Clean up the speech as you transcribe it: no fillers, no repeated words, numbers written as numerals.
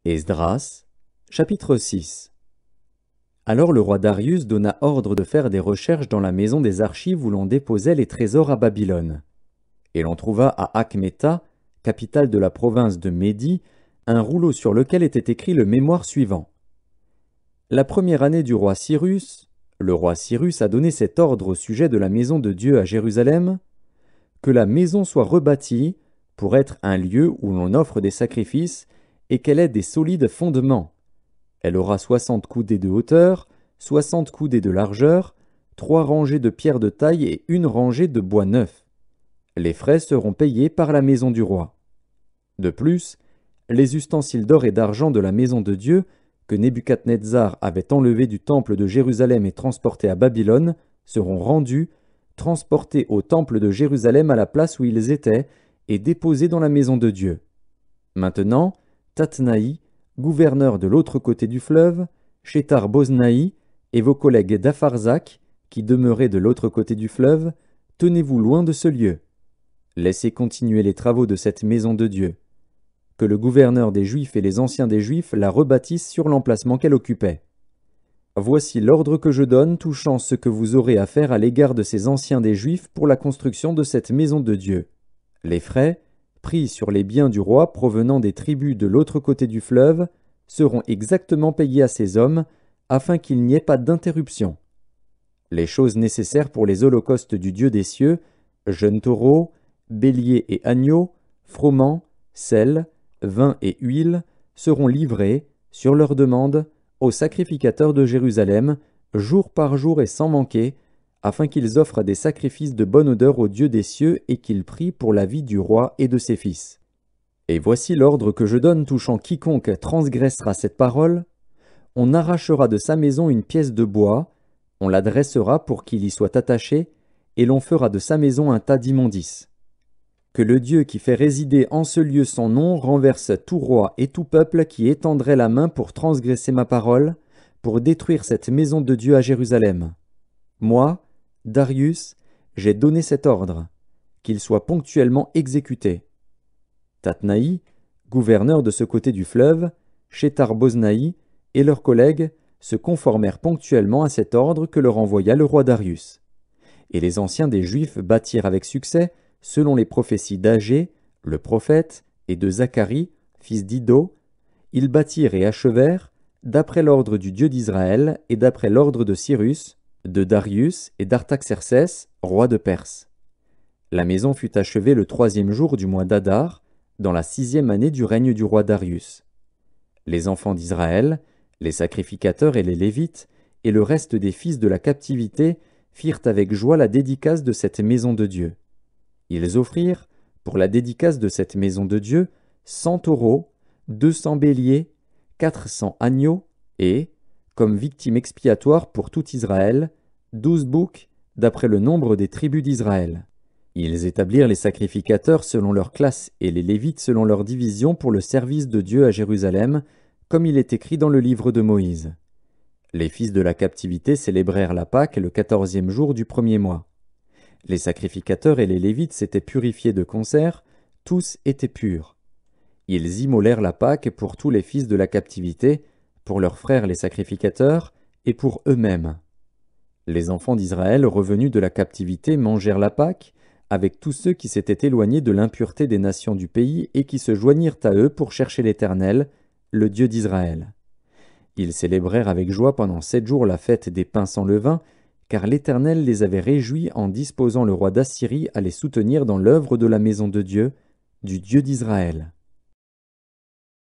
Esdras, chapitre 6. Alors le roi Darius donna ordre de faire des recherches dans la maison des archives où l'on déposait les trésors à Babylone. Et l'on trouva à Achméta, capitale de la province de Médie, un rouleau sur lequel était écrit le mémoire suivant. La première année du roi Cyrus, le roi Cyrus a donné cet ordre au sujet de la maison de Dieu à Jérusalem, que la maison soit rebâtie pour être un lieu où l'on offre des sacrifices et qu'elle ait des solides fondements. Elle aura 60 coudées de hauteur, 60 coudées de largeur, 3 rangées de pierres de taille et 1 rangée de bois neuf. Les frais seront payés par la maison du roi. De plus, les ustensiles d'or et d'argent de la maison de Dieu que Nebuchadnezzar avait enlevés du temple de Jérusalem et transportés à Babylone seront rendus, transportés au temple de Jérusalem à la place où ils étaient et déposés dans la maison de Dieu. Maintenant, Tatnaï, gouverneur de l'autre côté du fleuve, Shethar-Boznaï et vos collègues d'Apharzak, qui demeuraient de l'autre côté du fleuve, tenez-vous loin de ce lieu. Laissez continuer les travaux de cette maison de Dieu. Que le gouverneur des Juifs et les anciens des Juifs la rebâtissent sur l'emplacement qu'elle occupait. Voici l'ordre que je donne touchant ce que vous aurez à faire à l'égard de ces anciens des Juifs pour la construction de cette maison de Dieu. Les frais, pris sur les biens du roi provenant des tribus de l'autre côté du fleuve, seront exactement payés à ces hommes, afin qu'il n'y ait pas d'interruption. Les choses nécessaires pour les holocaustes du Dieu des cieux, jeunes taureaux, béliers et agneaux, froment, sel, vin et huile, seront livrés, sur leur demande, aux sacrificateurs de Jérusalem, jour par jour et sans manquer, afin qu'ils offrent des sacrifices de bonne odeur au Dieu des cieux et qu'ils prient pour la vie du roi et de ses fils. Et voici l'ordre que je donne touchant quiconque transgressera cette parole. On arrachera de sa maison une pièce de bois, on la dressera pour qu'il y soit attaché, et l'on fera de sa maison un tas d'immondices. Que le Dieu qui fait résider en ce lieu son nom renverse tout roi et tout peuple qui étendrait la main pour transgresser ma parole, pour détruire cette maison de Dieu à Jérusalem. Moi, Darius, j'ai donné cet ordre, qu'il soit ponctuellement exécuté. Tatnaï, gouverneur de ce côté du fleuve, Shethar-Boznaï et leurs collègues se conformèrent ponctuellement à cet ordre que leur envoya le roi Darius. Et les anciens des Juifs bâtirent avec succès, selon les prophéties d'Agé, le prophète, et de Zacharie, fils d'Iddo. Ils bâtirent et achevèrent, d'après l'ordre du Dieu d'Israël et d'après l'ordre de Cyrus, de Darius et d'Artaxercès, roi de Perse. La maison fut achevée le 3e jour du mois d'Adar, dans la 6e année du règne du roi Darius. Les enfants d'Israël, les sacrificateurs et les Lévites, et le reste des fils de la captivité firent avec joie la dédicace de cette maison de Dieu. Ils offrirent, pour la dédicace de cette maison de Dieu, 100 taureaux, 200 béliers, 400 agneaux, et, comme victime expiatoire pour tout Israël, 12 boucs, d'après le nombre des tribus d'Israël. Ils établirent les sacrificateurs selon leur classe et les Lévites selon leur division pour le service de Dieu à Jérusalem, comme il est écrit dans le livre de Moïse. Les fils de la captivité célébrèrent la Pâque le 14e jour du 1er mois. Les sacrificateurs et les Lévites s'étaient purifiés de concert, tous étaient purs. Ils immolèrent la Pâque pour tous les fils de la captivité, pour leurs frères les sacrificateurs, et pour eux-mêmes. Les enfants d'Israël revenus de la captivité mangèrent la Pâque, avec tous ceux qui s'étaient éloignés de l'impureté des nations du pays et qui se joignirent à eux pour chercher l'Éternel, le Dieu d'Israël. Ils célébrèrent avec joie pendant 7 jours la fête des pains sans levain, car l'Éternel les avait réjouis en disposant le roi d'Assyrie à les soutenir dans l'œuvre de la maison de Dieu, du Dieu d'Israël.